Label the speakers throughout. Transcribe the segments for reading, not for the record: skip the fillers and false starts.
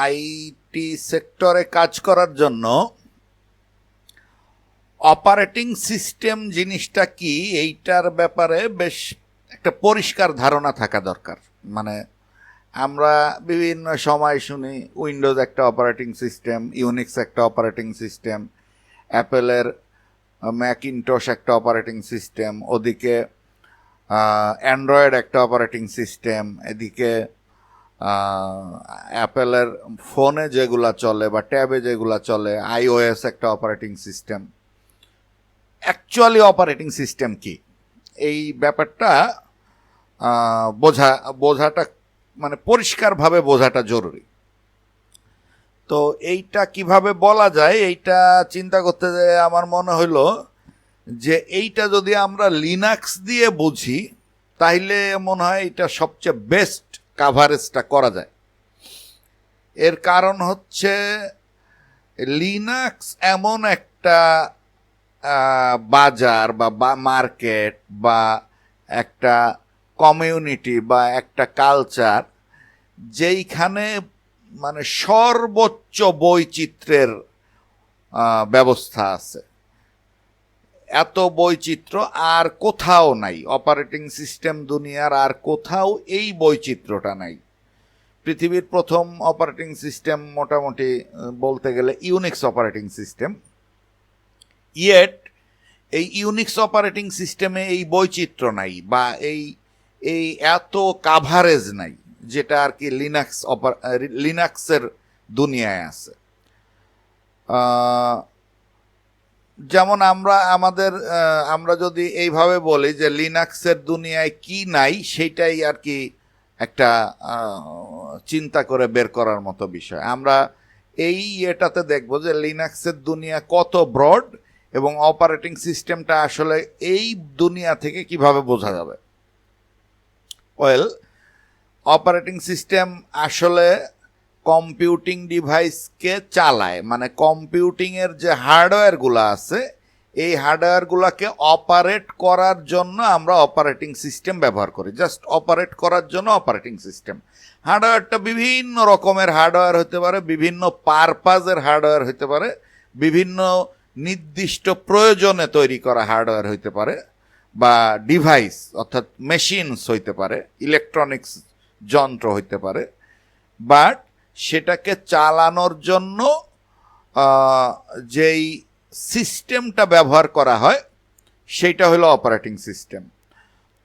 Speaker 1: IT সেক্টরে কাজ করার জন্য অপারেটিং সিস্টেম জিনিসটা কি এইটার ব্যাপারে বেশ একটা পরিষ্কার ধারণা থাকা দরকার। মানে আমরা বিভিন্ন সময় শুনি উইন্ডোজ একটা অপারেটিং সিস্টেম, ইউনিক্স একটা অপারেটিং সিস্টেম, অ্যাপেলের ম্যাকিনটশ একটা অপারেটিং সিস্টেম, ওদিকে অ্যান্ড্রয়েড একটা অপারেটিং সিস্টেম, এদিকে অ্যাপেলের ফোনে যেগুলা চলে বা ট্যাবে যেগুলা চলে iOS একটা operating system. Actually operating system কি এই ব্যাপারটা বোঝাটা মানে পরিষ্কারভাবে বোঝাটা জরুরি। তো এইটা কিভাবে বলা যায় এইটা চিন্তা করতে যেয়ে আমার মনে হইলো যে এইটা যদি আমরা লিনাক্স দিয়ে বুঝি তাইলে মনে হয় এটা সবচেয়ে বেস্ট কাভারেজটা করা যায়। এর কারণ হচ্ছে লিনাক্স এমন একটা বাজার বা মার্কেট বা একটা কমিউনিটি বা একটা কালচার যেইখানে মানে সর্বোচ্চ বৈচিত্র্যের ব্যবস্থা আছে। এত বৈচিত্র্য আর কোথাও নাই, অপারেটিং সিস্টেম দুনিয়ার আর কোথাও এই বৈচিত্র্যটা নাই। পৃথিবীর প্রথম অপারেটিং সিস্টেম মোটামুটি বলতে গেলে ইউনিক্স অপারেটিং সিস্টেম, ইয়েট এই ইউনিক্স অপারেটিং সিস্টেমে এই বৈচিত্র্য নাই বা এই এত কাভারেজ নাই যেটা আর কি লিনাক্সের দুনিয়ায় আছে। যেমন আমরা যদি এইভাবে বলি যে লিনাক্সের দুনিয়ায় কি নাই সেইটাই আর কি একটা চিন্তা করে বের করার মতো বিষয়। আমরা এটাতে দেখব যে লিনাক্সের দুনিয়া কত ব্রড এবং অপারেটিং সিস্টেমটা আসলে এই দুনিয়া থেকে কিভাবে বোঝা যাবে। ওয়েল, অপারেটিং সিস্টেম আসলে কম্পিউটিং ডিভাইসকে চালায়, মানে কম্পিউটিংয়ের যে হার্ডওয়্যারগুলো আছে এই হার্ডওয়্যারগুলোকে অপারেট করার জন্য আমরা অপারেটিং সিস্টেম ব্যবহার করি। জাস্ট অপারেট করার জন্য অপারেটিং সিস্টেম। হার্ডওয়্যারটা বিভিন্ন রকমের হার্ডওয়্যার হতে পারে, বিভিন্ন পারপাজের হার্ডওয়্যার হতে পারে, বিভিন্ন নির্দিষ্ট প্রয়োজনে তৈরি করা হার্ডওয়্যার হইতে পারে, বা ডিভাইস অর্থাৎ মেশিনস হইতে পারে, ইলেকট্রনিক্স যন্ত্র হইতে পারে। বাট সেটাকে চালানোর জন্য যেই সিস্টেমটা ব্যবহার করা হয় সেইটা হলো অপারেটিং সিস্টেম।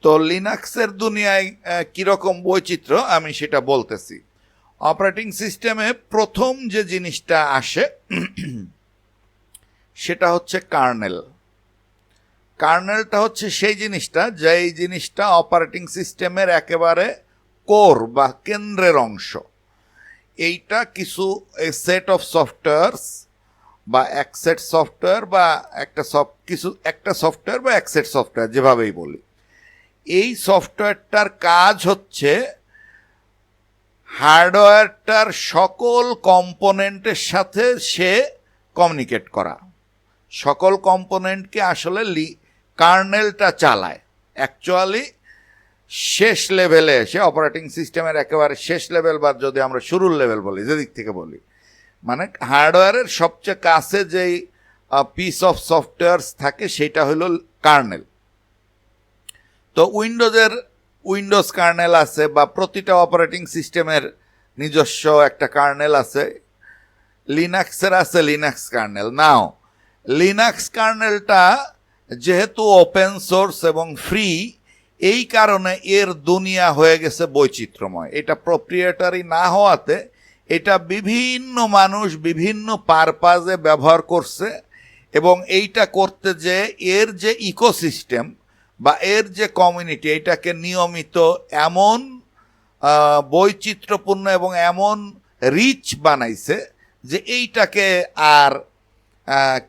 Speaker 1: তো লিনাক্সের দুনিয়ায় কীরকম বৈচিত্র্য আমি সেটা বলতেছি। অপারেটিং সিস্টেমে প্রথম যে জিনিসটা আসে সেটা হচ্ছে কার্নেল। কার্নেলটা হচ্ছে সেই জিনিসটা যেই জিনিসটা অপারেটিং সিস্টেমের একেবারে কোর বা কেন্দ্রের অংশ। এইটা কিছু সেট অফ সফটওয়্যারস বা এক সেট সফটওয়্যার বা একটা সফটওয়্যার বা এক সেট সফটওয়্যার যেভাবেই বলি, এই সফটওয়্যারটার কাজ হচ্ছে হার্ডওয়্যারটার সকল কম্পোনেন্টের সাথে সে কমিউনিকেট করা। সকল কম্পোনেন্টকে আসলে কার্নেলটা চালায়। অ্যাকচুয়ালি শেষ লেভেলে এসে অপারেটিং সিস্টেমের একেবারে শেষ লেভেল বা যদি আমরা শুরুর লেভেল বলি, যেদিক থেকে বলি, মানে হার্ডওয়্যারের সবচেয়ে কাছে যেই পিস অফ সফটওয়্যারস থাকে সেটা হলো কার্নেল। তো উইন্ডোজ কার্নেল আছে বা প্রতিটা অপারেটিং সিস্টেমের নিজস্ব একটা কার্নেল আছে। লিনাক্সের আছে লিনাক্স কার্নেল। নাও লিনাক্স কার্নেলটা যেহেতু ওপেন সোর্স এবং ফ্রি, এই কারণে এর দুনিয়া হয়ে গেছে বৈচিত্র্যময়। এটা প্রপ্রিয়েটারি না হওয়াতে এটা বিভিন্ন মানুষ বিভিন্ন পারপাজে ব্যবহার করছে, এবং এইটা করতে যে এর যে ইকোসিস্টেম বা এর যে কমিউনিটি এটাকে নিয়মিত এমন বৈচিত্র্যপূর্ণ এবং এমন রিচ বানাইছে যে এইটাকে আর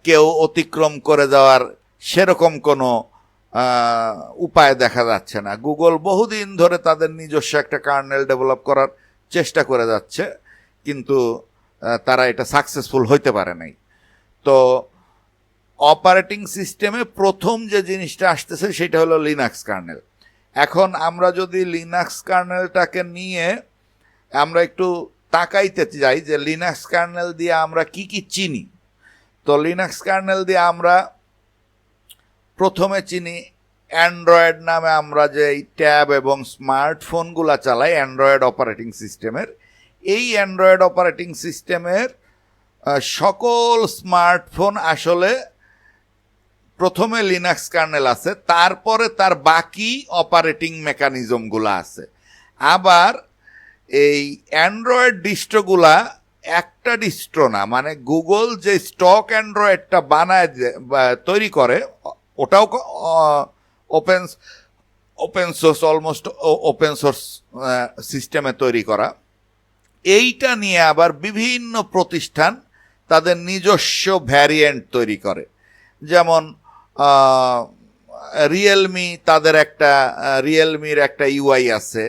Speaker 1: কেউ অতিক্রম করে যাওয়ার সেরকম কোনো উপায় দেখা যাচ্ছে না। গুগল বহুদিন ধরে তাদের নিজস্ব একটা কার্নেল ডেভেলপ করার চেষ্টা করে যাচ্ছে, কিন্তু তারা এটা সাকসেসফুল হইতে পারে নাই। তো অপারেটিং সিস্টেমে প্রথম যে জিনিসটা আসতেছে সেটা হলো লিনাক্স কার্নেল। এখন আমরা যদি লিনাক্স কার্নেলটাকে নিয়ে আমরা একটু তাকাইতে চাই যে লিনাক্স কার্নেল দিয়ে আমরা কি কি চিনি। তো লিনাক্স কার্নেল দিয়ে আমরা প্রথমে চিনি অ্যান্ড্রয়েড নামে, আমরা যে ট্যাব এবং স্মার্টফোনগুলো চালাই অ্যান্ড্রয়েড অপারেটিং সিস্টেমের, এই অ্যান্ড্রয়েড অপারেটিং সিস্টেমের সকল স্মার্টফোন আসলে প্রথমে লিনাক্স কার্নেল আছে, তারপরে তার বাকি অপারেটিং মেকানিজমগুলো আছে। আবার এই অ্যান্ড্রয়েড ডিস্ট্রোগুলা একটা ডিস্ট্রো না, মানে গুগল যে স্টক অ্যান্ড্রয়েডটা বানায় তৈরি করে ওটাও open source, almost open source সিস্টেমে তৈরি করা। এইটা নিয়ে আবার বিভিন্ন প্রতিষ্ঠান তাদের নিজস্ব ভ্যারিয়েন্ট তৈরি করে। যেমন রিয়েলমির একটা ইউআই আছে,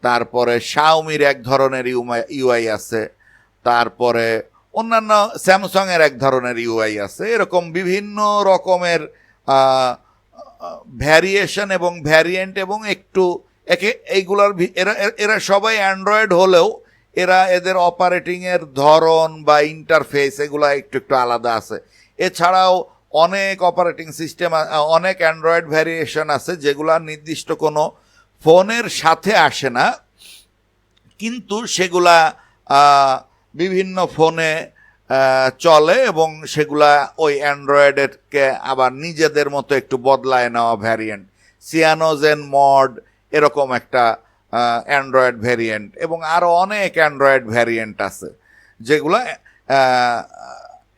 Speaker 1: তারপরে শাওমির এক ধরনের ইউআই আছে, তারপরে অন্যান্য স্যামসাংয়ের এক ধরনের ইউআই আছে। এরকম বিভিন্ন রকমের ভ্যারিয়েশন এবং ভ্যারিয়েন্ট এবং একটু এইগুলোর এরা সবাই অ্যান্ড্রয়েড হলেও এদের অপারেটিংয়ের ধরন বা ইন্টারফেস এগুলো একটু একটু আলাদা আছে। এছাড়াও অনেক অপারেটিং সিস্টেম, অনেক অ্যান্ড্রয়েড ভ্যারিয়েশন আছে যেগুলো নির্দিষ্ট কোনো ফোনের সাথে আসে না, কিন্তু সেগুলা বিভিন্ন ফোনে চলে এবং সেগুলা ওই অ্যান্ড্রয়েডেরকে আবার নিজেদের মতো একটু বদলায় নেওয়া ভ্যারিয়েন্ট। সিয়ানোজেন মড এরকম একটা অ্যান্ড্রয়েড ভ্যারিয়েন্ট, এবং আরও অনেক অ্যান্ড্রয়েড ভ্যারিয়েন্ট আছে যেগুলো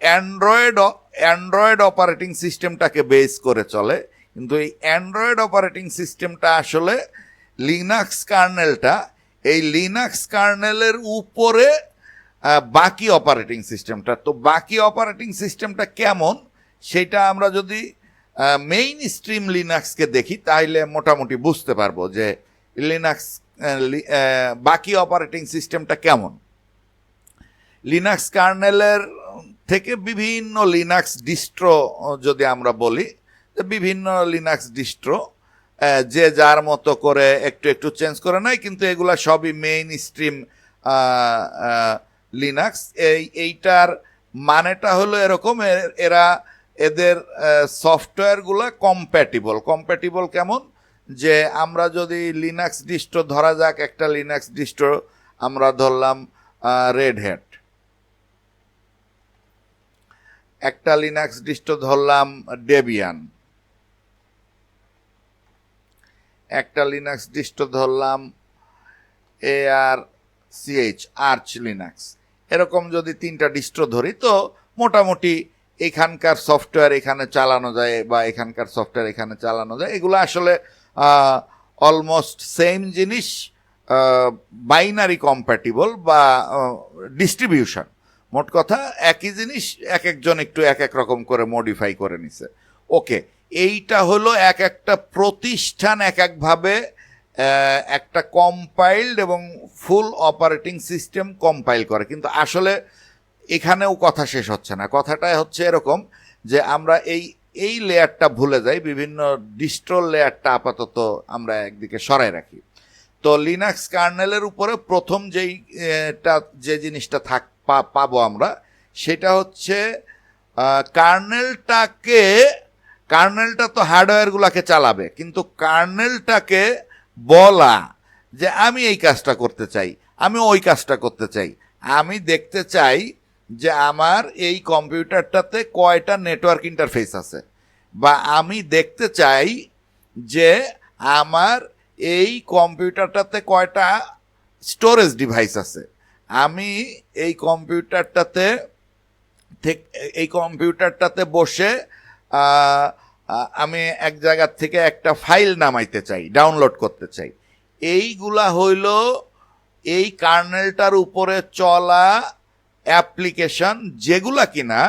Speaker 1: অ্যান্ড্রয়েড অপারেটিং সিস্টেমটাকে বেস করে চলে। কিন্তু এই অ্যান্ড্রয়েড অপারেটিং সিস্টেমটা আসলে লিনাক্স কার্নেলটা, এই লিনাক্স কার্নেলের উপরে বাকি অপারেটিং সিস্টেমটা। তো বাকি অপারেটিং সিস্টেমটা কেমন সেটা আমরা যদি মেইন স্ট্রিম লিনাক্সকে দেখি তাহলে মোটামুটি বুঝতে পারবো যে লিনাক্স বাকি অপারেটিং সিস্টেমটা কেমন। লিনাক্স কার্নেলের থেকে বিভিন্ন লিনাক্স ডিস্ট্রো যদি আমরা বলি, বিভিন্ন লিনাক্স ডিস্ট্রো যে যার মতো করে একটু একটু চেঞ্জ করে নেয়, কিন্তু এগুলা সবই মেইন স্ট্রিম লিনাক্স। এইটার মানেটা হলো এরকম, এদের সফটওয়্যারগুলো কম্প্যাটিবল কেমন, যে আমরা যদি লিনাক্স ডিস্ট্রো ধরা যাক, একটা লিনাক্স ডিস্ট্রো আমরা ধরলাম রেড হ্যাট, একটা লিনাক্স ডিস্ট্রো ধরলাম ডেবিয়ান, একটা লিনাক্স ডিস্ট্রো ধরলাম আর্চ লিনাক্স। এরকম যদি 3টা ডিস্ট্রো ধরি তো মোটামুটি এখানকার সফটওয়্যার এখানে চালানো যায় বা এখানকার সফটওয়্যার এখানে চালানো যায়। এগুলো আসলে অলমোস্ট সেম জিনিস, বাইনারি কম্প্যাটিবল বা ডিস্ট্রিবিউশন। মোট কথা একই জিনিস এক একজন একটু এক এক রকম করে মডিফাই করে নিছে। ওকে, এইটা হলো এক একটা প্রতিষ্ঠান এক একভাবে একটা কম্পাইলড এবং ফুল অপারেটিং সিস্টেম কম্পাইল করে। কিন্তু আসলে এখানেও কথা শেষ হচ্ছে না। কথাটা হচ্ছে এরকম যে আমরা এই লেয়ারটা ভুলে যাই, বিভিন্ন ডিস্ট্রো লেয়ারটা আপাতত আমরা একদিকে সরাই রাখি। তো লিনাক্স কার্নেলের উপরে প্রথম যে জিনিসটা পাবো আমরা, সেটা হচ্ছে কার্নেলটা তো হার্ডওয়্যারগুলোকে চালাবে, কিন্তু কার্নেলটাকে বলা যে আমি এই কাজটা করতে চাই, আমি ওই কাজটা করতে চাই, আমি দেখতে চাই যে আমার এই কম্পিউটারটাতে কয়টা নেটওয়ার্ক ইন্টারফেস আছে, বা আমি দেখতে চাই যে আমার এই কম্পিউটারটাতে কয়টা স্টোরেজ ডিভাইস আছে, আমি এই কম্পিউটারটাতে বসে আমি এক জায়গা থেকে একটা ফাইল নামাইতে চাই, ডাউনলোড করতে চাই। এইগুলা হইল এই কার্নেলটার উপরে চলা অ্যাপ্লিকেশন, যেগুলা কিনা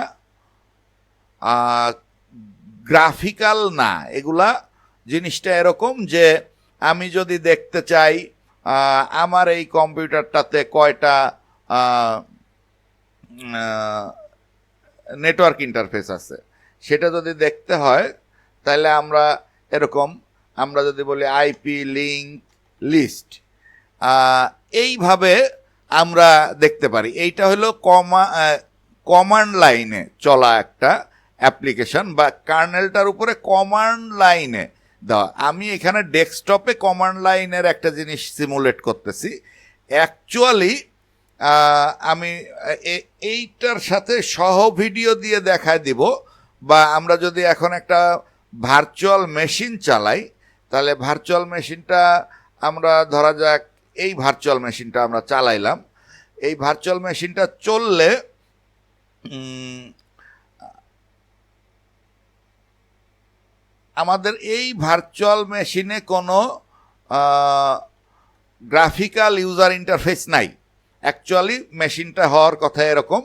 Speaker 1: গ্রাফিক্যাল না। এগুলা জিনিসটা এরকম যে আমি যদি দেখতে চাই আমার এই কম্পিউটারটাতে কয়টা নেটওয়ার্ক ইন্টারফেস আছে, সেটা যদি দেখতে হয় তাহলে আমরা যদি বলি আইপি লিঙ্ক লিস্ট, এইভাবে আমরা দেখতে পারি। এইটা হলো কমান্ড লাইনে চলা একটা অ্যাপ্লিকেশন বা কার্নেলটার উপরে কমান্ড লাইনে দেওয়া। আমি এখানে ডেস্কটপে কমান্ড লাইনের একটা জিনিস সিমুলেট করতেছি। অ্যাকচুয়ালি আমি এইটার সাথে সহ ভিডিও দিয়ে দেখায় দিব, বা আমরা যদি এখন একটা ভার্চুয়াল মেশিন চালাই, তাহলে ভার্চুয়াল মেশিনটা আমরা ধরা যাক এই ভার্চুয়াল মেশিনটা আমরা চালাইলাম। এই ভার্চুয়াল মেশিনটা চললে আমাদের এই ভার্চুয়াল মেশিনে কোনো গ্রাফিক্যাল ইউজার ইন্টারফেস নাই। অ্যাকচুয়ালি মেশিনটা হওয়ার কথা এরকম,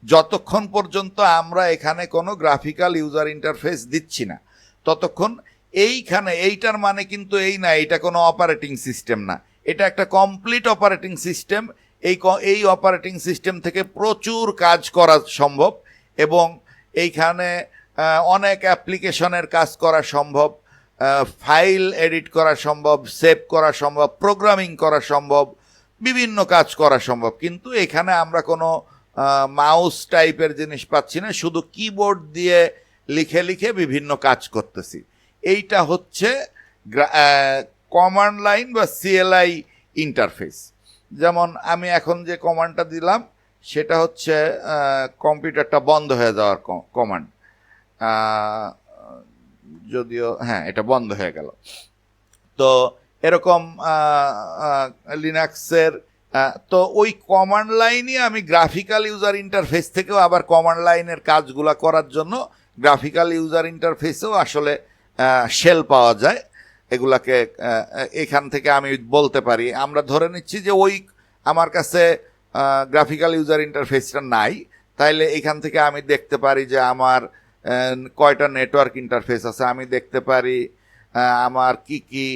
Speaker 1: যতক্ষণ পর্যন্ত আমরা এখানে কোনো গ্রাফিক্যাল ইউজার ইন্টারফেস দিচ্ছি না ততক্ষণ এইটার মানে কিন্তু এই না এটা কোনো অপারেটিং সিস্টেম না, এটা একটা কমপ্লিট অপারেটিং সিস্টেম। এই অপারেটিং সিস্টেম থেকে প্রচুর কাজ করা সম্ভব এবং এইখানে অনেক অ্যাপ্লিকেশনের কাজ করা সম্ভব, ফাইল এডিট করা সম্ভব, সেভ করা সম্ভব, প্রোগ্রামিং করা সম্ভব, বিভিন্ন কাজ করা সম্ভব। কিন্তু এখানে আমরা কোনো মাউস টাইপের জিনিস পাচ্ছি না, শুধু কিবোর্ড দিয়ে লিখে লিখে বিভিন্ন কাজ করতেছি। এইটা হচ্ছে কমান্ড লাইন বা সিএলআই ইন্টারফেস। যেমন আমি এখন যে কমান্ডটা দিলাম সেটা হচ্ছে কম্পিউটারটা বন্ধ হয়ে যাওয়ার কমান্ড, যদিও হ্যাঁ এটা বন্ধ হয়ে গেল। তো এরকম লিনাক্সের তো ওই কমান্ড লাইনই আমি গ্রাফিক্যাল ইউজার ইন্টারফেস থেকেও আবার কমান্ড লাইনের কাজগুলো করার জন্য গ্রাফিক্যাল ইউজার ইন্টারফেসেও আসলে শেল পাওয়া যায়। এগুলাকে এখান থেকে আমি বলতে পারি, আমরা ধরে নিচ্ছি যে ওই আমার কাছে গ্রাফিক্যাল ইউজার ইন্টারফেসটা নাই, তাইলে এখান থেকে আমি দেখতে পারি যে আমার কয়টা নেটওয়ার্ক ইন্টারফেস আছে, আমি দেখতে পারি আমার কি কি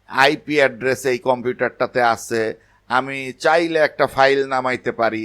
Speaker 1: আইপি অ্যাড্রেস এই কম্পিউটারটাতে আছে। আমি চাইলে একটা ফাইল নামাইতে পারি,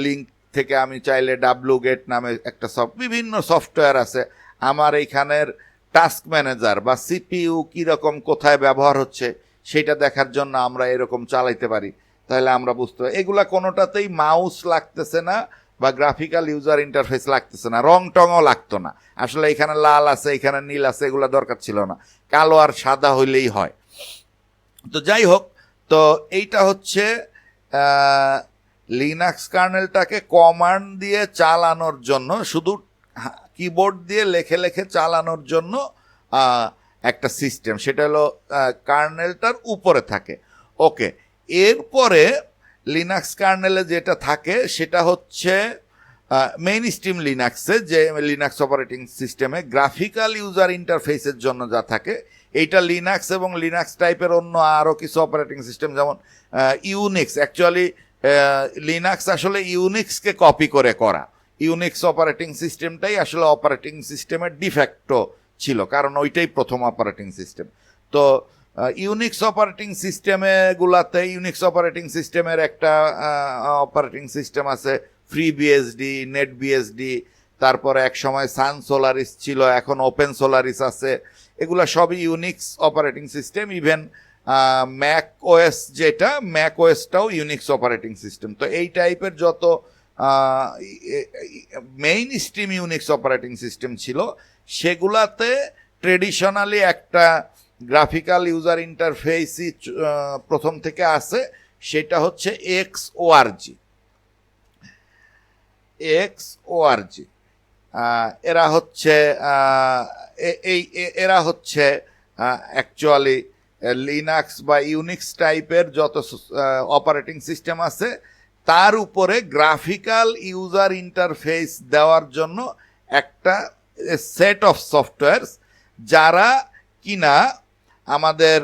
Speaker 1: লিঙ্ক থেকে আমি চাইলে wget নামে একটা বিভিন্ন সফটওয়্যার আছে। আমার এইখানের টাস্ক ম্যানেজার বা সিপিইউ কীরকম কোথায় ব্যবহার হচ্ছে সেটা দেখার জন্য আমরা এরকম চালাইতে পারি। তাহলে আমরা বুঝতে পারি এগুলা কোনোটাতেই মাউস লাগতেছে না বা গ্রাফিক্যাল ইউজার ইন্টারফেস লাগতেছে না, রং টংও লাগতো না। আসলে এখানে লাল আছে, এখানে নীল আছে, এগুলো দরকার ছিল না, কালো আর সাদা হইলেই হয়। তো যাই হোক, তো এইটা হচ্ছে লিনাক্স কার্নেলটাকে কমান্ড দিয়ে চালানোর জন্য, শুধু কিবোর্ড দিয়ে লেখে লেখে চালানোর জন্য একটা সিস্টেম, সেটা হলো কার্নেলটার উপরে থাকে। ওকে, এরপরে লিনাক্স কার্নেলে যেটা থাকে সেটা হচ্ছে মেইন স্ট্রিম লিনাক্সে, যে লিনাক্স অপারেটিং সিস্টেমে গ্রাফিক্যাল ইউজার ইন্টারফেসের জন্য যা থাকে, এইটা লিনাক্স এবং লিনাক্স টাইপের অন্য আরও কিছু অপারেটিং সিস্টেম যেমন ইউনিক্স। অ্যাকচুয়ালি লিনাক্স আসলে ইউনিক্সকে কপি করে করা, ইউনিক্স অপারেটিং সিস্টেমটাই আসলে অপারেটিং সিস্টেমের ডিফ্যাক্টো ছিল, কারণ ওইটাই প্রথম অপারেটিং সিস্টেম। তো ইউনিক্স অপারেটিং সিস্টেমেগুলাতে ইউনিক্স অপারেটিং সিস্টেমের একটা অপারেটিং সিস্টেম আছে FreeBSD, NetBSD, তারপরে এক সময় সান সোলারিস ছিল, এখন ওপেন সোলারিস আছে। এগুলা সবই Unix operating system. Even Mac OS, যেটা ম্যাক ওএসটাও ইউনিক্স অপারেটিং সিস্টেম। তো এই টাইপের যত main stream Unix operating system ছিল সেগুলাতে ট্রেডিশনালি একটা গ্রাফিক্যাল ইউজার ইন্টারফেসই প্রথম থেকে আছে, সেটা হচ্ছে XORG। এরা হচ্ছে অ্যাকচুয়ালি লিনাক্স বা ইউনিক্স টাইপের যত অপারেটিং সিস্টেম আছে তার উপরে গ্রাফিক্যাল ইউজার ইন্টারফেস দেওয়ার জন্য একটা সেট অফ সফটওয়্যার, যারা কিনা আমাদের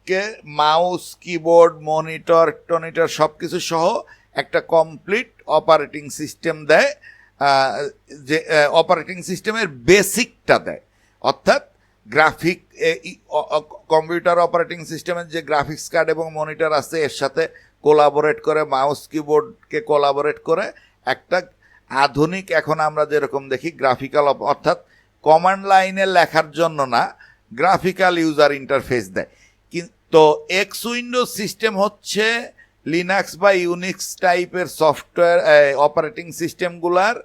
Speaker 1: কে মাউস, কিবোর্ড, মনিটর সব কিছু সহ একটা কমপ্লিট অপারেটিং সিস্টেম দেয়, যে অপারেটিং সিস্টেমের বেসিকটা দেয়। অর্থাৎ কম্পিউটার অপারেটিং সিস্টেমের যে গ্রাফিক্স কার্ড এবং মনিটর আছে এর সাথে কোলাবোরেট করে, মাউস কিবোর্ডকে কোলাবোরেট করে একটা আধুনিক, এখন আমরা যেরকম দেখি গ্রাফিক্যাল, অর্থাৎ কমান্ড লাইনে লেখার জন্য না, গ্রাফিক্যাল ইউজার ইন্টারফেস দেয়। তো এক্স উইন্ডোজ সিস্টেম হচ্ছে লিনাক্স বা ইউনিক্স টাইপের সফটওয়্যার অপারেটিং সিস্টেমগুলার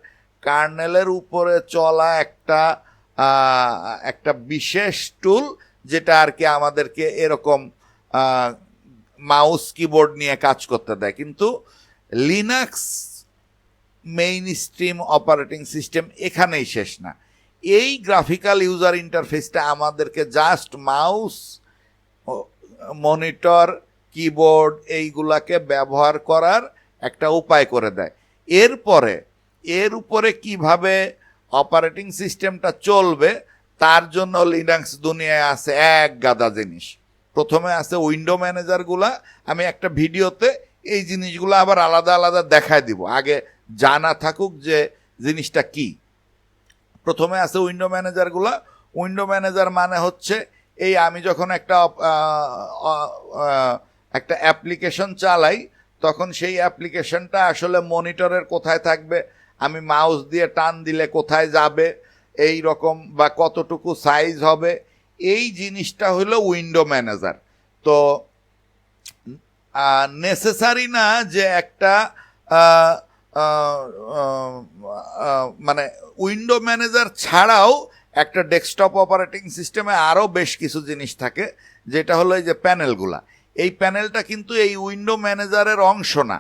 Speaker 1: কার্নেলের উপরে চলা একটা বিশেষ টুল, যেটা আর কি আমাদেরকে এরকম মাউস কিবোর্ড নিয়ে কাজ করতে দেয়। কিন্তু Linux main stream operating system এখানেই শেষ না। এই গ্রাফিক্যাল ইউজার ইন্টারফেসটা আমাদেরকে জাস্ট মাউস, মনিটর, কিবোর্ড এইগুলাকে ব্যবহার করার একটা উপায় করে দেয়। এর উপরে কিভাবে অপারেটিং সিস্টেমটা চলবে তার জন্য লিনাক্স দুনিয়ায় আছে এক গাদা জিনিস। প্রথমে আছে উইন্ডো ম্যানেজারগুলা। আমি একটা ভিডিওতে এই জিনিসগুলো আবার আলাদা আলাদা দেখায় দিব, আগে জানা থাকুক যে জিনিসটা কি। প্রথমে আছে উইন্ডো ম্যানেজারগুলা। উইন্ডো ম্যানেজার মানে হচ্ছে এই আমি যখন একটা অ্যাপ্লিকেশন চালাই, তখন সেই অ্যাপ্লিকেশনটা আসলে মনিটরের কোথায় থাকবে, আমি মাউস দিয়ে টান দিলে কোথায় যাবে, এই রকম, বা কতটুকু সাইজ হবে, এই জিনিসটা হলো উইন্ডো ম্যানেজার। তো নেসেসারি না যে একটা মানে উইন্ডো ম্যানেজার ছাড়াও একটা ডেস্কটপ অপারেটিং সিস্টেমে আরও বেশ কিছু জিনিস থাকে, যেটা হলো এই যে প্যানেলগুলা। এই প্যানেলটা কিন্তু এই উইন্ডো ম্যানেজারের অংশ না।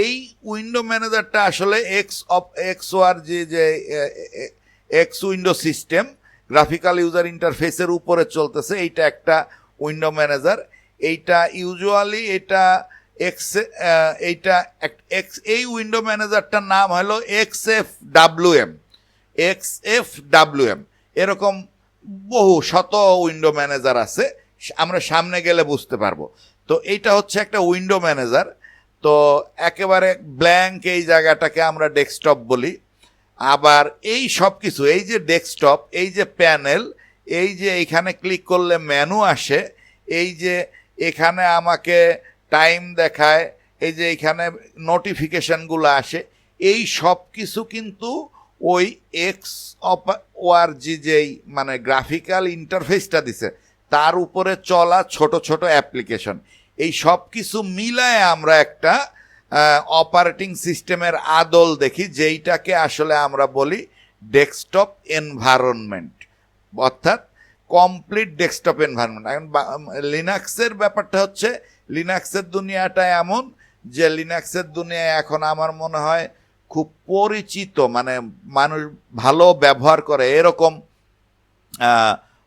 Speaker 1: এই উইন্ডো ম্যানেজারটা আসলে এক্সওআর যে x window system graphical user ইন্টারফেসের উপরে চলতেছে, এইটা একটা উইন্ডো ম্যানেজার। এইটা ইউজুয়ালি এই উইন্ডো ম্যানেজারটার নাম হলো এক্সএফডব্লিউএম। এরকম বহু শত উইন্ডো ম্যানেজার আছে, আমরা সামনে গেলে বুঝতে পারবো। তো এইটা হচ্ছে একটা উইন্ডো ম্যানেজার। তো একেবারে ব্ল্যাঙ্ক এই জায়গাটাকে আমরা ডেস্কটপ বলি। আবার এই সব কিছু, এই যে ডেস্কটপ, এই যে প্যানেল, এই যে এইখানে ক্লিক করলে মেনু আসে, এই যে এখানে আমাকে টাইম দেখায়, এই যে এইখানে নোটিফিকেশনগুলো আসে, এই সব কিছু কিন্তু ওই এক্সওআরজি যেই মানে গ্রাফিক্যাল ইন্টারফেসটা দিছে তার উপরে চলা ছোট ছোট অ্যাপ্লিকেশন, এই সব কিছু মিলায় আমরা একটা অপারেটিং সিস্টেমের আদল দেখি, যেইটাকে আসলে আমরা বলি ডেস্কটপ এনভায়রনমেন্ট, অর্থাৎ কমপ্লিট ডেস্কটপ এনভায়রনমেন্ট। এখন লিনাক্সের ব্যাপারটা হচ্ছে, লিনাক্সের দুনিয়াটা এমন যে লিনাক্সের দুনিয়ায় এখন আমার মনে হয় খুব পরিচিত, মানে মানুষ ভালো ব্যবহার করে এরকম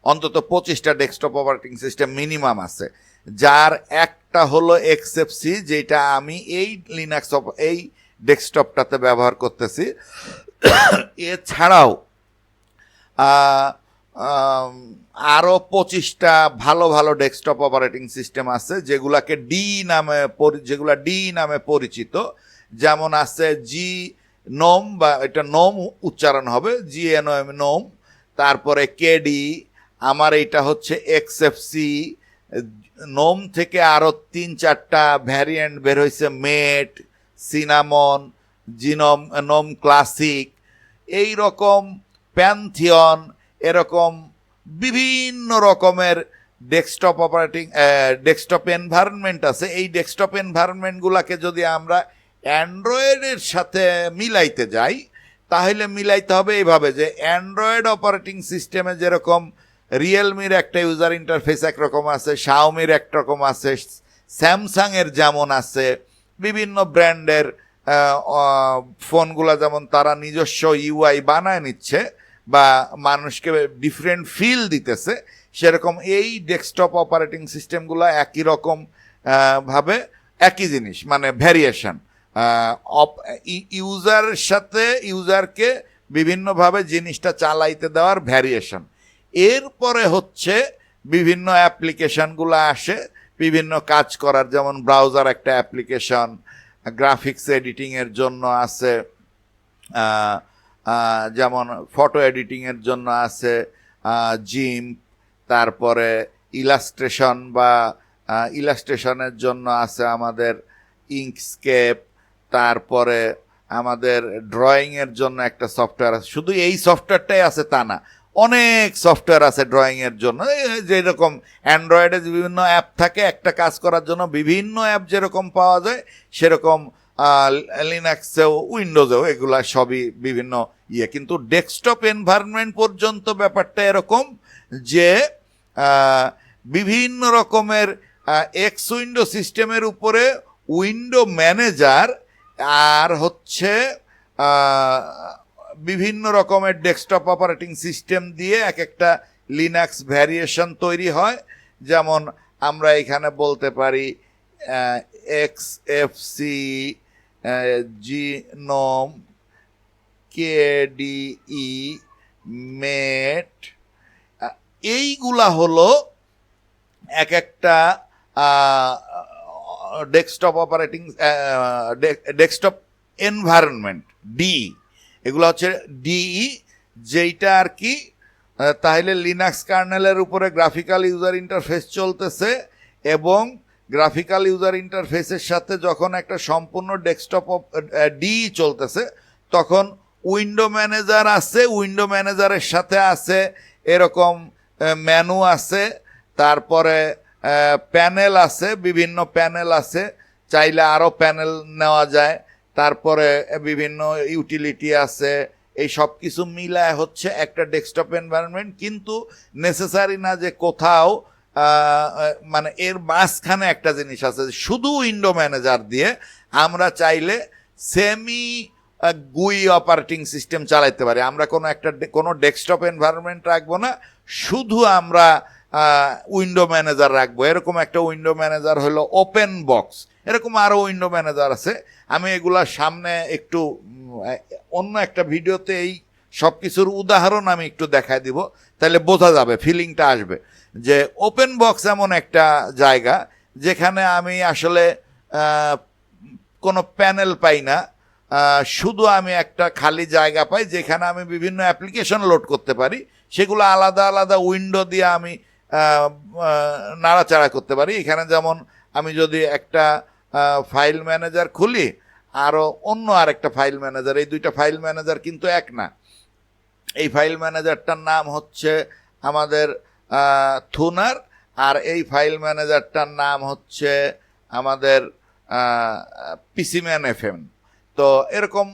Speaker 1: অন্তত 25টা ডেস্কটপ অপারেটিং সিস্টেম মিনিমাম আছে, যার একটা হলো এক্সএফসি, যেটা আমি এই লিনাক্স এই ডেস্কটপটাতে ব্যবহার করতেছি। এছাড়াও আরও 25টা ভালো ভালো ডেস্কটপ অপারেটিং সিস্টেম আছে যেগুলো ডি নামে পরিচিত। যেমন আছে জি নোম, বা এটা নোম উচ্চারণ হবে, জিএনওএম নোম, তারপরে কেডি, আমার এইটা হচ্ছে এক্সএফসি। নোম থেকে আরও 3-4টা ভ্যারিয়েন্ট বের হয়েছে, মেট, সিনামন, নোম ক্লাসিক, এই রকম প্যান্থিয়ন, এরকম বিভিন্ন রকমের ডেস্কটপ এনভায়রনমেন্ট আছে। এই ডেস্কটপ এনভায়রনমেন্টগুলোকে যদি আমরা অ্যান্ড্রয়েডের সাথে মিলাইতে যাই, তাহলে মিলাইতে হবে এইভাবে যে অ্যান্ড্রয়েড অপারেটিং সিস্টেমে যেরকম রিয়েলমির একটা ইউজার ইন্টারফেস একরকম আছে, শাওমির একরকম আছে, স্যামসাংয়ের যেমন আছে, বিভিন্ন ব্র্যান্ডের ফোনগুলো যেমন তারা নিজস্ব ইউআই বানায় নিচ্ছে বা মানুষকে ডিফারেন্ট ফিল দিতেছে, সেরকম এই ডেস্কটপ অপারেটিং সিস্টেমগুলো একই রকম ভাবে একই জিনিস, মানে ভ্যারিয়েশন, ইউজারের সাথে ইউজারকে বিভিন্নভাবে জিনিসটা চালাইতে দেওয়ার ভ্যারিয়েশন। এরপরে হচ্ছে বিভিন্ন অ্যাপ্লিকেশনগুলো আসে বিভিন্ন কাজ করার, যেমন ব্রাউজার একটা অ্যাপ্লিকেশন, গ্রাফিক্স এডিটিংয়ের জন্য আছে, যেমন ফটো এডিটিংয়ের জন্য আছে জিম, তারপরে ইলাস্ট্রেশনের জন্য আছে আমাদের ইঙ্কস্কেপ, তারপরে আমাদের ড্রয়িংয়ের জন্য একটা সফটওয়্যার আছে। শুধু এই সফটওয়্যারটাই আছে তা না, অনেক সফটওয়্যার আছে ড্রয়িংয়ের জন্য, যেরকম অ্যান্ড্রয়েডে বিভিন্ন অ্যাপ থাকে একটা কাজ করার জন্য, বিভিন্ন অ্যাপ যেরকম পাওয়া যায় সেরকম লিনাক্সেও উইন্ডোজেও এগুলা সবই বিভিন্ন ইয়ে। কিন্তু ডেস্কটপ এনভায়রনমেন্ট পর্যন্ত ব্যাপারটা এরকম যে বিভিন্ন রকমের এক্স উইন্ডো সিস্টেমের উপরে উইন্ডো ম্যানেজার আর হচ্ছে বিভিন্ন রকমের ডেস্কটপ অপারেটিং সিস্টেম দিয়ে এক একটা লিনাক্স ভ্যারিয়েশন তৈরি হয়। যেমন আমরা এখানে বলতে পারি এক্সএফসি, জিনোম, কেডিই, মেট, এইগুলা হলো এক একটা desktop operating desktop environment D, এগুলো হচ্ছে ডিই, যেইটা আর কি তাহলে লিনাক্স কার্নেলের উপরে গ্রাফিক্যাল ইউজার ইন্টারফেস চলতেছে এবং গ্রাফিক্যাল ইউজার ইন্টারফেসের সাথে যখন একটা সম্পূর্ণ ডেস্কটপ ডি চলতেছে তখন উইন্ডো ম্যানেজার আছে, উইন্ডো ম্যানেজারের সাথে আছে এরকম মেনু আছে, তারপরে প্যানেল আছে, বিভিন্ন প্যানেল আছে, চাইলে আরও প্যানেল নেওয়া যায়, তারপরে বিভিন্ন ইউটিলিটি আছে, এই সব কিছু মিলায় হচ্ছে একটা ডেস্কটপ এনভায়রনমেন্ট। কিন্তু নেসেসারি না যে কোথাও মানে এর মাঝখানে একটা জিনিস আছে, শুধু উইন্ডো ম্যানেজার দিয়ে আমরা চাইলে সেমি গুই অপারেটিং সিস্টেম চালাইতে পারি। আমরা কোনো ডেস্কটপ এনভায়রনমেন্ট রাখবো না, শুধু আমরা উইন্ডো ম্যানেজার রাখবো। এরকম একটা উইন্ডো ম্যানেজার হলো ওপেন বক্স, এরকম আরও উইন্ডো ম্যানেজার আছে। আমি এগুলার সামনে একটু অন্য একটা ভিডিওতে এই সব কিছুর উদাহরণ আমি একটু দেখায় দিব, তাহলে বোঝা যাবে, ফিলিংটা আসবে যে ওপেন বক্স এমন একটা জায়গা যেখানে আমি আসলে কোনো প্যানেল পাই না, শুধু আমি একটা খালি জায়গা পাই যেখানে আমি বিভিন্ন অ্যাপ্লিকেশন লোড করতে পারি, সেগুলো আলাদা আলাদা উইন্ডো দিয়ে আমি নাড়াচাড়া করতে পারি। এখানে যেমন আমি যদি একটা ফাইল ম্যানেজার খুলি, আরও অন্য আরেকটা ফাইল ম্যানেজার, এই দুইটা ফাইল ম্যানেজার কিন্তু এক না। এই ফাইল ম্যানেজারটার নাম হচ্ছে আমাদের থুনার, আর এই ফাইল ম্যানেজারটার নাম হচ্ছে আমাদের পিসিম্যান এফএম। তো এরকম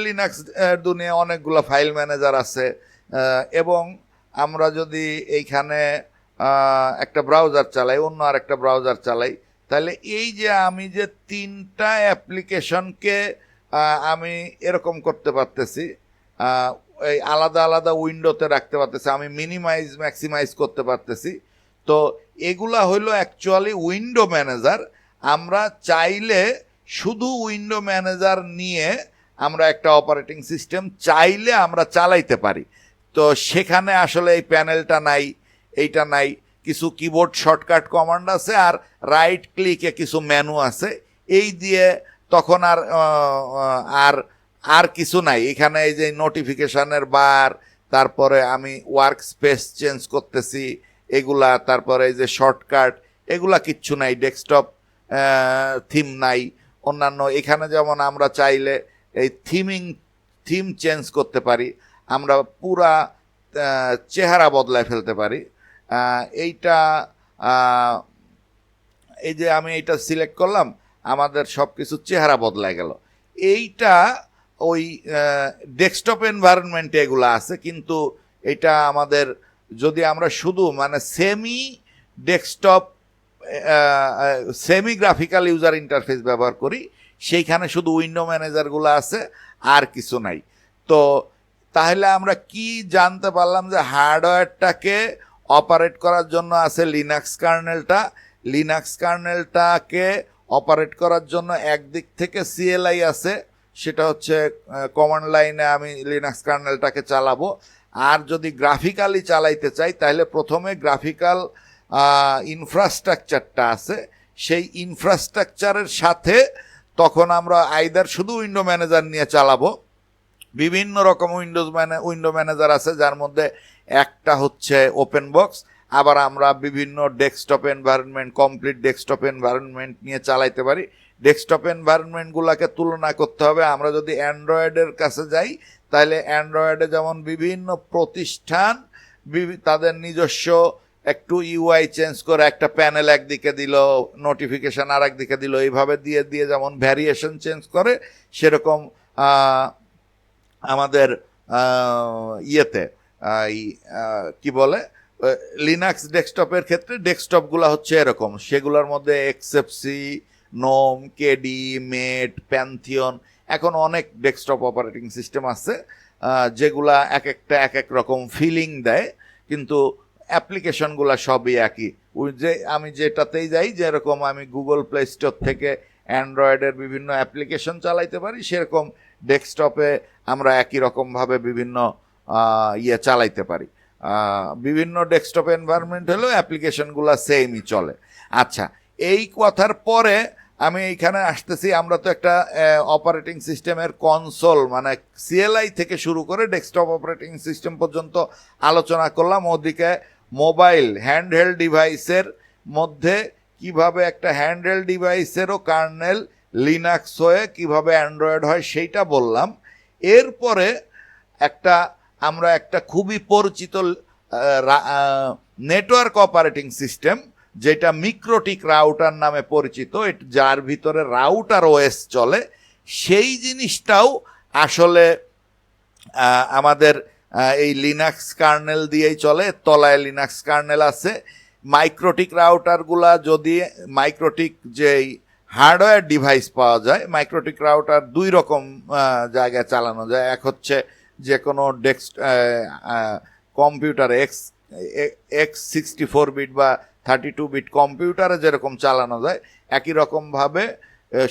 Speaker 1: লিনাক্স দুনিয়া অনেকগুলো ফাইল ম্যানেজার আছে। এবং আমরা যদি এইখানে একটা ব্রাউজার চালাই, অন্য আর একটা ব্রাউজার চালাই, তাহলে এই যে আমি যে তিনটা অ্যাপ্লিকেশনকে আমি এরকম করতে পারতেছি, এই আলাদা আলাদা উইন্ডোতে রাখতে পারতেছি, আমি মিনিমাইজ ম্যাক্সিমাইজ করতে পারতেছি। তো এগুলা হইলো অ্যাকচুয়ালি উইন্ডো ম্যানেজার। আমরা চাইলে শুধু উইন্ডো ম্যানেজার নিয়ে আমরা একটা অপারেটিং সিস্টেম চাইলে আমরা চালাইতে পারি। তো সেখানে আসলে এই প্যানেলটা নাই, এইটা নাই, কিছু কিবোর্ড শর্টকাট কমান্ড আছে আর রাইট ক্লিকে কিছু মেনু আছে, এই দিয়ে তখন আর কিছু নাই এখানে। এই যে নোটিফিকেশনের বার, তারপরে আমি ওয়ার্ক স্পেস চেঞ্জ করতেছি এগুলা, তারপরে এই যে শর্টকাট, এগুলা কিচ্ছু নাই, ডেস্কটপ থিম নাই অন্যান্য। এখানে যেমন আমরা চাইলে এই থিম চেঞ্জ করতে পারি, আমরা পুরা চেহারা বদলায় ফেলতে পারি। এইটা এই যে আমি এইটা সিলেক্ট করলাম, আমাদের সব কিছু চেহারা বদলায় গেল। এইটা ওই ডেস্কটপ এনভায়রনমেন্টে এগুলো আছে, কিন্তু এটা আমাদের যদি আমরা শুধু মানে semi desktop semi graphical user interface ব্যবহার করি, সেইখানে শুধু উইন্ডো ম্যানেজারগুলো আছে, আর কিছু নাই। তো তাহলে আমরা কি জানতে পারলাম যে হার্ডওয়্যারটাকে অপারেট করার জন্য আছে লিনাক্স কার্নেলটা, লিনাক্স কার্নেলটাকে অপারেট করার জন্য একদিক থেকে সিএলআই আছে, সেটা হচ্ছে কমান্ড লাইনে আমি লিনাক্স কার্নেলটাকে চালাবো। আর যদি গ্রাফিক্যালি চালাইতে চাই তাহলে প্রথমে গ্রাফিক্যাল ইনফ্রাস্ট্রাকচারটা আছে, সেই ইনফ্রাস্ট্রাকচারের সাথে তখন আমরা আইদার শুধু উইন্ডো ম্যানেজার নিয়ে চালাবো। বিভিন্ন রকম উইন্ডো ম্যানেজার আছে, যার মধ্যে একটা হচ্ছে ওপেন বক্স, আবার আমরা বিভিন্ন desktop environment, complete desktop environment নিয়ে চালাইতে পারি। ডেস্কটপ এনভায়রনমেন্টগুলোকে তুলনা করতে হবে। আমরা যদি অ্যান্ড্রয়েডের কাছে যাই তাহলে অ্যান্ড্রয়েডে যেমন বিভিন্ন প্রতিষ্ঠান তাদের নিজস্ব একটু ইউআই চেঞ্জ করে একটা প্যানেল একদিকে দিল, নোটিফিকেশন আর একদিকে দিল, এইভাবে দিয়ে দিয়ে যেমন ভ্যারিয়েশন চেঞ্জ করে, সেরকম আমাদের ইয়েতে কি বলে লিনাক্স ডেস্কটপের ক্ষেত্রে ডেস্কটপগুলো হচ্ছে এরকম, সেগুলোর মধ্যে এক্সএফসি, নোম, কেডি, মেট, প্যান্থিয়ন, এখন অনেক ডেস্কটপ অপারেটিং সিস্টেম আছে যেগুলা এক একটা এক এক রকম ফিলিং দেয়, কিন্তু অ্যাপ্লিকেশনগুলো সবই একই। যে আমি যেটাতেই যাই, যেরকম আমি গুগল প্লে স্টোর থেকে অ্যান্ড্রয়েডের বিভিন্ন অ্যাপ্লিকেশন চালাইতে পারি, সেরকম ডেস্কটপে আমরা একই রকমভাবে বিভিন্ন ইয়ে চালাইতে পারি। বিভিন্ন ডেস্কটপ এনভায়রনমেন্ট হলেও অ্যাপ্লিকেশনগুলো সেমই চলে। আচ্ছা, এই কথার পরে আমি এইখানে আসতেছি, আমরা তো একটা অপারেটিং সিস্টেমের কনসোল মানে সিএলআই থেকে শুরু করে ডেস্কটপ অপারেটিং সিস্টেম পর্যন্ত আলোচনা করলাম। ওদিকে মোবাইল হ্যান্ডহেল্ড ডিভাইসের মধ্যে কিভাবে একটা হ্যান্ডহেল্ড ডিভাইসেরও কার্নেল লিনাক্স হয়ে কিভাবে অ্যান্ড্রয়েড হয় সেইটা বললাম। এরপরে আমরা একটা খুবই পরিচিত নেটওয়ার্ক অপারেটিং সিস্টেম, যেটা মিক্রোটিক রাউটার নামে পরিচিত, যার ভিতরে রাউটার ওএস চলে, সেই জিনিসটাও আসলে আমাদের এই লিনাক্স কার্নেল দিয়েই চলে। তলায় লিনাক্স কার্নেল আছে। মাইক্রোটিক রাউটারগুলা, যদি মাইক্রোটিক যেই হার্ডওয়্যার ডিভাইস পাওয়া যায়, মাইক্রোটিক রাউটার দুই রকম জায়গায় চালানো যায়। এক হচ্ছে যে কোনো কম্পিউটারে X64 বিট বা 32 বিট কম্পিউটারে যেরকম চালানো যায়, একই রকমভাবে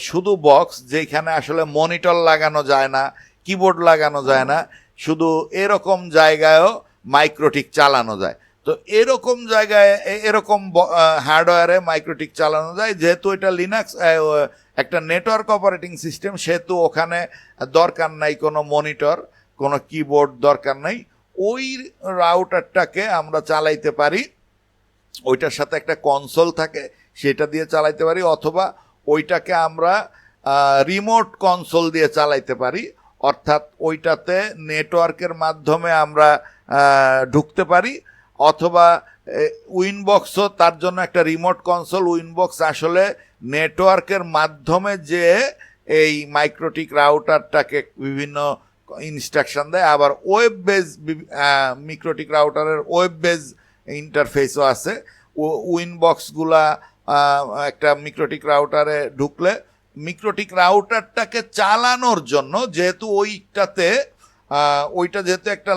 Speaker 1: শুধু বক্স, যেখানে আসলে মনিটর লাগানো যায় না, কিবোর্ড লাগানো যায় না, শুধু এরকম জায়গায়ও মাইক্রোটিক চালানো যায়। তো এরকম জায়গায় এরকম হার্ডওয়্যারে মাইক্রোটিক চালানো যায়। যেহেতু এটা লিনাক্স একটা নেটওয়ার্ক অপারেটিং সিস্টেম, সেহেতু ওখানে দরকার নাই কোনো মনিটর, কোনো কিবোর্ড দরকার নাই। ওই রাউটারটাকে আমরা চালাইতে পারি, ওইটার সাথে একটা কনসোল থাকে, সেটা দিয়ে চালাইতে পারি, অথবা ওইটাকে আমরা রিমোট কনসোল দিয়ে চালাইতে পারি, অর্থাৎ ওইটাতে নেটওয়ার্কের মাধ্যমে আমরা ঢুকতে পারি, অথবা উইনবক্সও তার জন্য একটা রিমোট কনসোল। উইনবক্স আসলে নেটওয়ার্কের মাধ্যমে যে এই মাইক্রোটিক রাউটারটাকে বিভিন্ন ইনস্ট্রাকশন দেয়। আবার ওয়েব বেজ মিক্রোটিক রাউটারের ওয়েব বেজ ইন্টারফেসও আছে। উইনবক্সগুলা একটা মিক্রোটিক রাউটারে ঢুকলে মিক্রোটিক রাউটারটাকে চালানোর জন্য, যেহেতু ওইটা যেহেতু একটা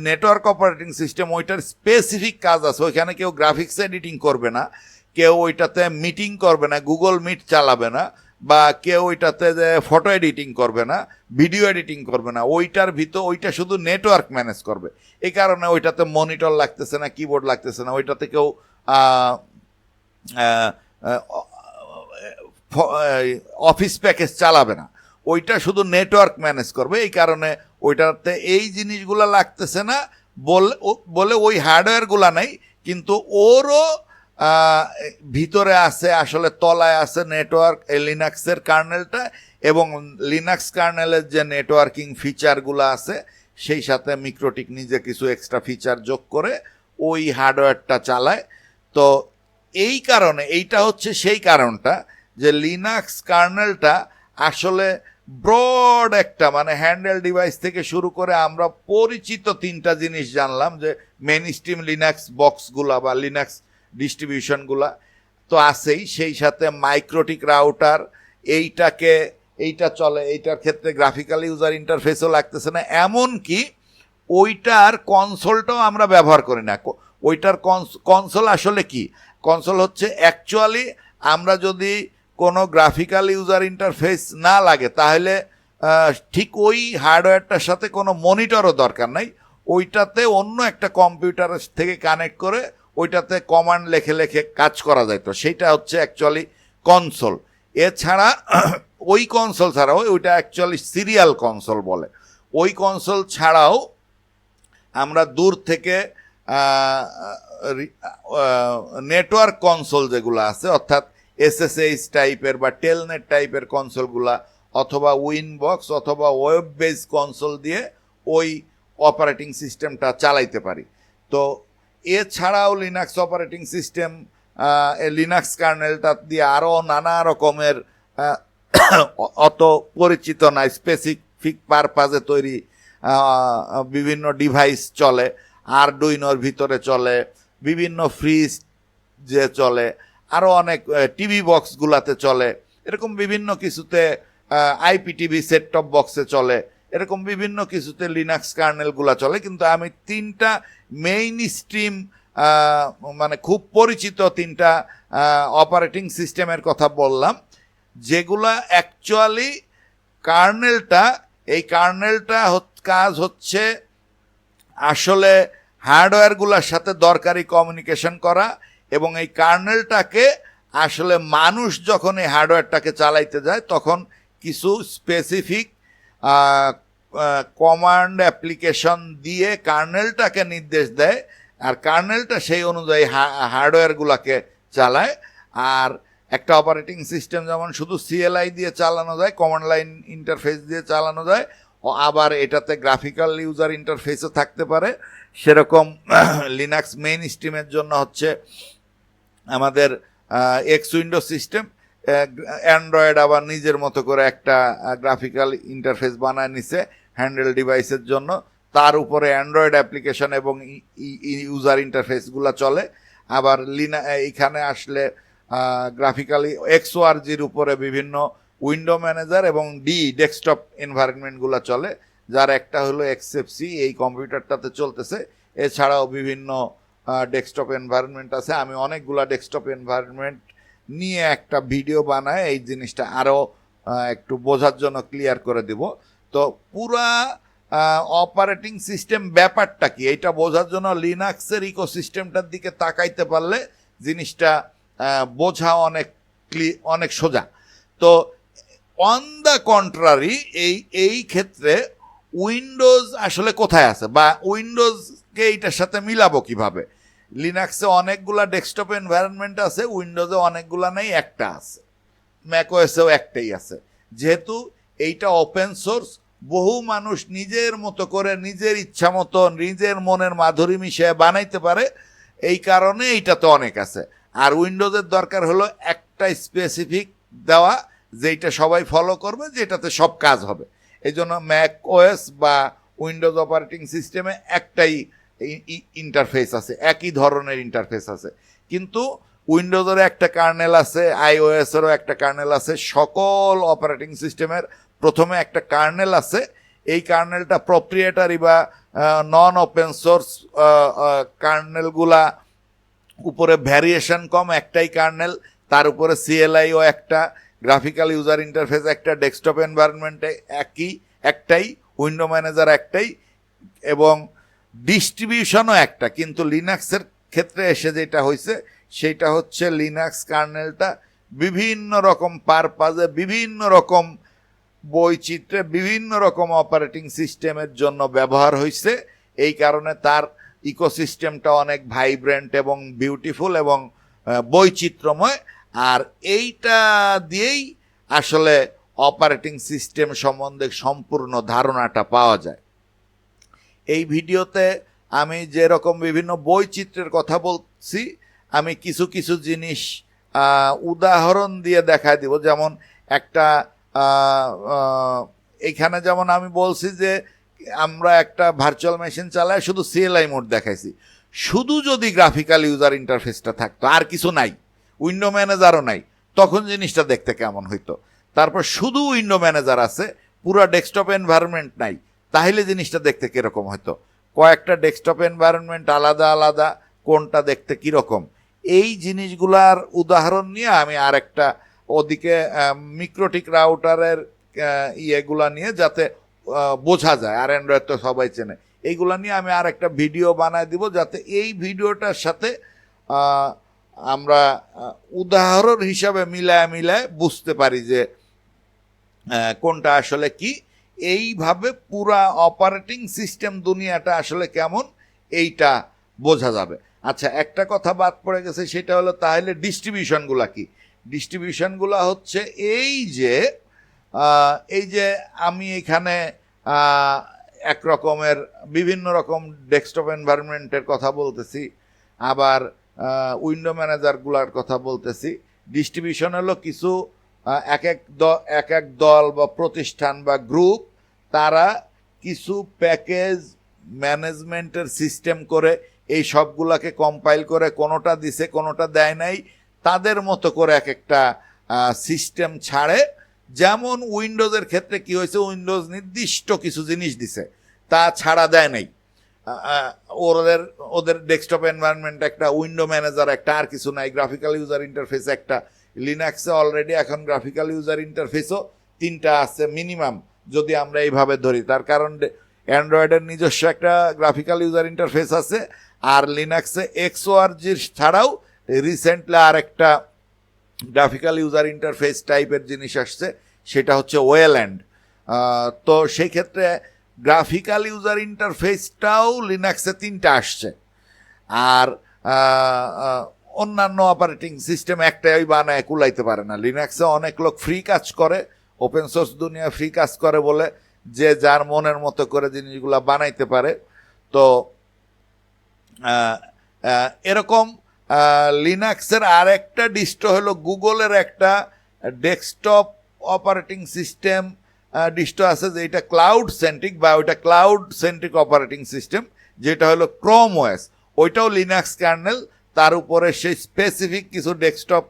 Speaker 1: নেটওয়ার্ক অপারেটিং সিস্টেম, ওইটার স্পেসিফিক কাজ আছে। ওইখানে কেউ গ্রাফিক্স এডিটিং করবে না, কেউ ওইটাতে মিটিং করবে না, গুগল মিট চালাবে না, বা কেউ ওইটাতে যে ফটো এডিটিং করবে না, ভিডিও এডিটিং করবে না। ওইটা শুধু নেটওয়ার্ক ম্যানেজ করবে। এই কারণে ওইটাতে মনিটর লাগতেছে না, কিবোর্ড লাগতেছে না, ওইটাতে কেউ অফিস প্যাকেজ চালাবে না, ওইটা শুধু নেটওয়ার্ক ম্যানেজ করবে। এই কারণে ওইটাতে এই জিনিসগুলো লাগতেছে না বলে ওই হার্ডওয়্যারগুলো নাই, কিন্তু ওরও ভিতরে আছে, আসলে তলায় আছে নেটওয়ার্ক লিনাক্সের কার্নেলটা, এবং লিনাক্স কার্নেলের যে নেটওয়ার্কিং ফিচারগুলো আছে সেই সাথে মিক্রোটিক নিজে কিছু এক্সট্রা ফিচার যোগ করে ওই হার্ডওয়্যারটা চালায়। তো এই কারণে এইটা হচ্ছে সেই কারণটা যে লিনাক্স কার্নেলটা আসলে ব্রড একটা, মানে হ্যান্ডেল ডিভাইস থেকে শুরু করে আমরা পরিচিত তিনটা জিনিস জানলাম, যে মেইন স্ট্রিম লিনাক্স বক্সগুলা বা লিনাক্স ডিস্ট্রিবিউশনগুলা তো আছেই, সেই সাথে মাইক্রোটিক রাউটার এইটা চলে, এইটার ক্ষেত্রে গ্রাফিক্যাল ইউজার ইন্টারফেসও লাগতেছে না, এমনকি ওইটার কনসোলটাও আমরা ব্যবহার করি না। ওইটার কনসোল আসলে কি? কনসোল হচ্ছে অ্যাকচুয়ালি আমরা যদি কোনো গ্রাফিক্যাল ইউজার ইন্টারফেস না লাগে, তাহলে ঠিক ওই হার্ডওয়্যারটার সাথে কোনো মনিটরও দরকার নাই, ওইটাতে অন্য একটা কম্পিউটারের থেকে কানেক্ট করে ওইটাতে কমান্ড লেখে লেখে কাজ করা যায়। তো সেইটা হচ্ছে অ্যাকচুয়ালি কনসোল। এছাড়া ওই কনসোল ছাড়াও, ওইটা অ্যাকচুয়ালি সিরিয়াল কনসোল বলে, ওই কনসোল ছাড়াও আমরা দূর থেকে নেটওয়ার্ক কনসোল যেগুলো আছে, অর্থাৎ এসএসএইচ টাইপের বা টেলনেট টাইপের কনসোলগুলা, অথবা উইনবক্স অথবা ওয়েব বেস কনসোল দিয়ে ওই অপারেটিং সিস্টেমটা চালাইতে পারি। তো এছাড়াও লিনাক্স অপারেটিং সিস্টেম লিনাক্স কার্নেলটা দিয়ে আরও নানা রকমের অত পরিচিত না স্পেসিফিক পারপাজে তৈরি বিভিন্ন ডিভাইস চলে, আরডুইনোর ভিতরে চলে, বিভিন্ন ফ্রিজ যে চলে, আরও অনেক টিভি বক্সগুলাতে চলে, এরকম বিভিন্ন কিছুতে আইপিটিভি সেট টপ বক্সে চলে, এরকম বিভিন্ন কিছুতে লিনাক্স কার্নেলগুলা চলে। কিন্তু আমি তিনটা মেইন স্ট্রিম মানে খুব পরিচিত তিনটা অপারেটিং সিস্টেমের কথা বললাম, যেগুলা অ্যাকচুয়ালি এই কার্নেলটা কাজ হচ্ছে আসলে হার্ডওয়্যারগুলোর সাথে দরকারি কমিউনিকেশন করা, এবং এই কার্নেলটাকে আসলে মানুষ যখন এই হার্ডওয়্যারটাকে চালাইতে যায় তখন কিছু স্পেসিফিক কমান্ড অ্যাপ্লিকেশন দিয়ে কার্নেলটাকে নির্দেশ দেয়, আর কার্নেলটা সেই অনুযায়ী হার্ডওয়্যারগুলোকে চালায়। আর একটা অপারেটিং সিস্টেম যেমন শুধু সিএলআই দিয়ে চালানো যায়, কমান্ড লাইন ইন্টারফেস দিয়ে চালানো যায়, আবার এটাতে গ্রাফিক্যাল ইউজার ইন্টারফেসও থাকতে পারে, সেরকম লিনাক্স মেইন স্ট্রিমের জন্য হচ্ছে আমাদের এক্স উইন্ডো সিস্টেম। অ্যান্ড্রয়েড আবার নিজের মতো করে একটা গ্রাফিক্যাল ইন্টারফেস বানায় নিছে হ্যান্ডেল ডিভাইসের জন্য, তার উপরে অ্যান্ড্রয়েড অ্যাপ্লিকেশন এবং ইউজার ইন্টারফেসগুলো চলে। আবার এইখানে আসলে গ্রাফিক্যালি এক্সওআরজির উপরে বিভিন্ন উইন্ডো ম্যানেজার এবং ডেস্কটপ এনভায়রনমেন্টগুলো চলে, যার একটা হলো এক্সএফসি, এই কম্পিউটারটাতে চলতেছে। এছাড়াও বিভিন্ন ডেস্কটপ এনভায়রনমেন্ট আছে। আমি অনেকগুলা ডেস্কটপ এনভায়রনমেন্ট নিয়ে একটা ভিডিও বানায় এই জিনিসটা আরও একটু বোঝার জন্য ক্লিয়ার করে দিব। তো পুরা অপারেটিং সিস্টেম ব্যাপারটা কি এইটা বোঝার জন্য লিনাক্সের ইকোসিস্টেমটার দিকে তাকাইতে পারলে জিনিসটা বোঝা অনেক সোজা। তো অন দ্য কন্ট্রারি এই ক্ষেত্রে উইন্ডোজ আসলে কোথায় আছে, বা উইন্ডোজকে এইটার সাথে মিলাবো কিভাবে? লিনাক্সে অনেকগুলা ডেস্কটপ এনভায়রনমেন্ট আছে, উইন্ডোজে অনেকগুলা নেই, একটা আছে। ম্যাকওএসেও একটাই আছে। যেহেতু এইটা ওপেন সোর্স, বহু মানুষ নিজের মতো করে নিজের ইচ্ছা মতো নিজের মনের মাধুরী মিশিয়ে বানাইতে পারে, এই কারণে এইটাতে অনেক আছে। আর উইন্ডোজের দরকার হলো একটা স্পেসিফিক দেওয়া, যেটা সবাই ফলো করবে, যেটাতে সব কাজ হবে। এই জন্য ম্যাক ওএস বা উইন্ডোজ অপারেটিং সিস্টেমে একটাই ইন্টারফেস আছে, একই ধরনের ইন্টারফেস আছে। কিন্তু উইন্ডোজেরও একটা কার্নেল আছে, আইওএসেরও একটা কার্নেল আছে। সকল অপারেটিং সিস্টেমের প্রথমে একটা কার্নেল আছে। এই কার্নেলটা প্রপ্রিয়েটারি বা নন ওপেন সোর্স কার্নেলগুলা উপরে ভ্যারিয়েশন কম, একটাই কার্নেল, তার উপরে সিএলআইও একটা, গ্রাফিক্যাল ইউজার ইন্টারফেস একটা, ডেস্কটপ এনভায়রনমেন্টে একটাই, উইন্ডো ম্যানেজার একটাই, এবং ডিস্ট্রিবিউশনও একটা। কিন্তু লিনাক্সের ক্ষেত্রে এসে যেটা হয়েছে সেটা হচ্ছে লিনাক্স কার্নেলটা বিভিন্ন রকম পারপাজে, বিভিন্ন রকম বৈচিত্র্যে, বিভিন্ন রকম অপারেটিং সিস্টেমের জন্য ব্যবহার হয়েছে। এই কারণে তার ইকোসিস্টেমটা অনেক ভাইব্রেন্ট এবং বিউটিফুল এবং বৈচিত্র্যময়। আর এইটা দিয়েই আসলে অপারেটিং সিস্টেম সম্বন্ধে সম্পূর্ণ ধারণাটা পাওয়া যায়। এই ভিডিওতে আমি যেরকম বিভিন্ন বৈচিত্র্যের কথা বলছি, আমি কিছু কিছু জিনিস উদাহরণ দিয়ে দেখায় দিব। যেমন একটা এইখানে যেমন আমি বলছি যে আমরা একটা ভার্চুয়াল মেশিন চালায় শুধু সিএলআই মোড দেখাইছি। শুধু যদি গ্রাফিক্যাল ইউজার ইন্টারফেসটা থাকতো, আর কিছু নাই, উইন্ডো ম্যানেজারও নাই, তখন জিনিসটা দেখতে কেমন হইতো। তারপর শুধু উইন্ডো ম্যানেজার আছে, পুরো ডেস্কটপ এনভায়রনমেন্ট নাই, তাহলে জিনিসটা দেখতে কীরকম হতো। কয়েকটা ডেস্কটপ এনভায়রনমেন্ট আলাদা আলাদা, কোনটা দেখতে কীরকম, এই জিনিসগুলার উদাহরণ নিয়ে আমি আরেকটা ওদিকে মিক্রোটিক রাউটারের ইয়েগুলা নিয়ে যাতে বোঝা যায়, আর অ্যান্ড্রয়েড তো সবাই চেনে, এইগুলা নিয়ে আমি আর একটা ভিডিও বানায় দিব, যাতে এই ভিডিওটার সাথে আমরা উদাহরণ হিসাবে মিলায় বুঝতে পারি যে কোনটা আসলে কি। এইভাবে পুরা অপারেটিং সিস্টেম দুনিয়াটা আসলে কেমন এইটা বোঝা যাবে। আচ্ছা, একটা কথা বাদ পড়ে গেছে, সেটা হলো তাহলে ডিস্ট্রিবিউশনগুলা কি? ডিস্ট্রিবিউশনগুলা হচ্ছে এই যে আমি এখানে এক রকমের বিভিন্ন রকম ডেস্কটপ এনভায়রনমেন্টের কথা বলতেছি, আবার উইন্ডো ম্যানেজারগুলোর কথা বলতেছি। ডিস্ট্রিবিউশন হলো কিছু এক এক দল বা প্রতিষ্ঠান বা গ্রুপ, তারা কিছু প্যাকেজ ম্যানেজমেন্টের সিস্টেম করে এই সবগুলাকে কম্পাইল করে কোনোটা দিছে কোনোটা দেয় নাই, তাদের মতো করে এক একটা সিস্টেম ছাড়ে। যেমন উইন্ডোজের ক্ষেত্রে কি হয়েছে, উইন্ডোজ নির্দিষ্ট কিছু জিনিস দিছে, তা ছাড়া দেয় নাই। ওদের ডেস্কটপ এনভায়রনমেন্ট একটা, উইন্ডো ম্যানেজার একটা, আর কিছু নাই, গ্রাফিক্যাল ইউজার ইন্টারফেস একটা। লিনাক্সে অলরেডি এখন গ্রাফিক্যাল ইউজার ইন্টারফেসও 3টা আছে মিনিমাম, যদি আমরা এইভাবে ধরি। তার কারণ অ্যান্ড্রয়েডের নিজস্ব একটা গ্রাফিক্যাল ইউজার ইন্টারফেস আছে, আর লিনাক্সে XORG ছাড়াও রিসেন্টলি আর একটা গ্রাফিক্যাল ইউজার ইন্টারফেস টাইপের জিনিস আসছে, সেটা হচ্ছে ওয়েল্যান্ড। তো সেই ক্ষেত্রে গ্রাফিক্যাল ইউজার ইন্টারফেসটাও লিনাক্সে 3টা আসছে, আর অন্যান্য অপারেটিং সিস্টেম একটাই বানায় কুলাইতে পারে না। লিনাক্সে অনেক লোক ফ্রি কাজ করে, ওপেন সোর্স দুনিয়া ফ্রি কাজ করে বলে যে যার মনের মতো করে জিনিসগুলো বানাইতে পারে। তো এরকম লিনাক্সের আর একটা ডিস্ট্রো হলো গুগলের একটা ডেস্কটপ অপারেটিং সিস্টেম ডিস্ট্রো আছে, যেটা ক্লাউড সেন্ট্রিক, বা ওইটা ক্লাউড সেন্ট্রিক অপারেটিং সিস্টেম, যেটা হলো ক্রোম ওএস। ওইটাও লিনাক্স কার্নেল, তার উপরে সেই স্পেসিফিক কিছু ডেস্কটপ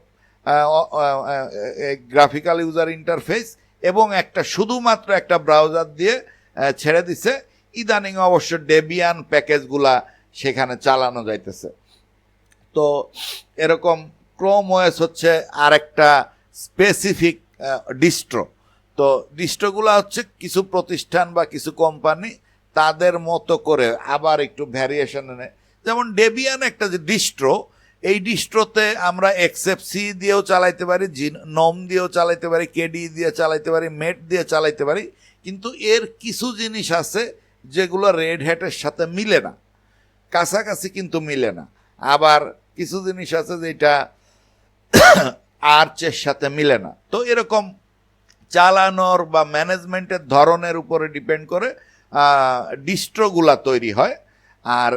Speaker 1: গ্রাফিক্যাল ইউজার ইন্টারফেস এবং একটা শুধুমাত্র একটা ব্রাউজার দিয়ে ছেড়ে দিছে। ইদানিং অবশ্য ডেবিয়ান প্যাকেজগুলা সেখানে চালানো যাইতেছে। তো এরকম ক্রোম ওএস হচ্ছে আরেকটা স্পেসিফিক ডিস্ট্রো। তো ডিস্ট্রোগুলো হচ্ছে কিছু প্রতিষ্ঠান বা কিছু কোম্পানি তাদের মতো করে আবার একটু ভ্যারিয়েশন এনে, যেমন ডেবিয়ান একটা যে ডিস্ট্রো, এই ডিস্ট্রোতে আমরা এক্সএফসি দিয়েও চালাইতে পারি, নোম দিয়েও চালাইতে পারি, কেডি দিয়ে চালাইতে পারি, মেট দিয়ে চালাইতে পারি, কিন্তু এর কিছু জিনিস আছে যেগুলো রেড হ্যাটের সাথে মিলে না, কাছাকাছি কিন্তু মিলে না। আবার কিছু জিনিস আছে যেটা আর্চের সাথে মিলে না। তো এরকম চালানোর বা ম্যানেজমেন্টের ধরনের উপরে ডিপেন্ড করে ডিস্ট্রোগুলা তৈরি হয়। আর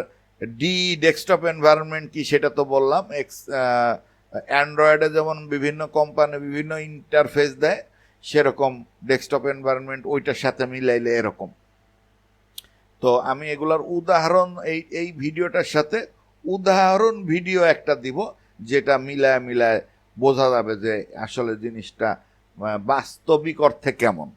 Speaker 1: ডেস্কটপ এনভায়রনমেন্ট কি সেটা তো বললাম। অ্যান্ড্রয়েডে যেমন বিভিন্ন কোম্পানি বিভিন্ন ইন্টারফেস দেয়, সেরকম ডেস্কটপ এনভায়রনমেন্ট ওইটার সাথে মিলাইলে এরকম। তো আমি এগুলার উদাহরণ এই ভিডিওটার সাথে উদাহরণ ভিডিও একটা দিব, যেটা মিলায় বোঝা যাবে যে আসলে জিনিসটা বাস্তবিক অর্থে কেমন।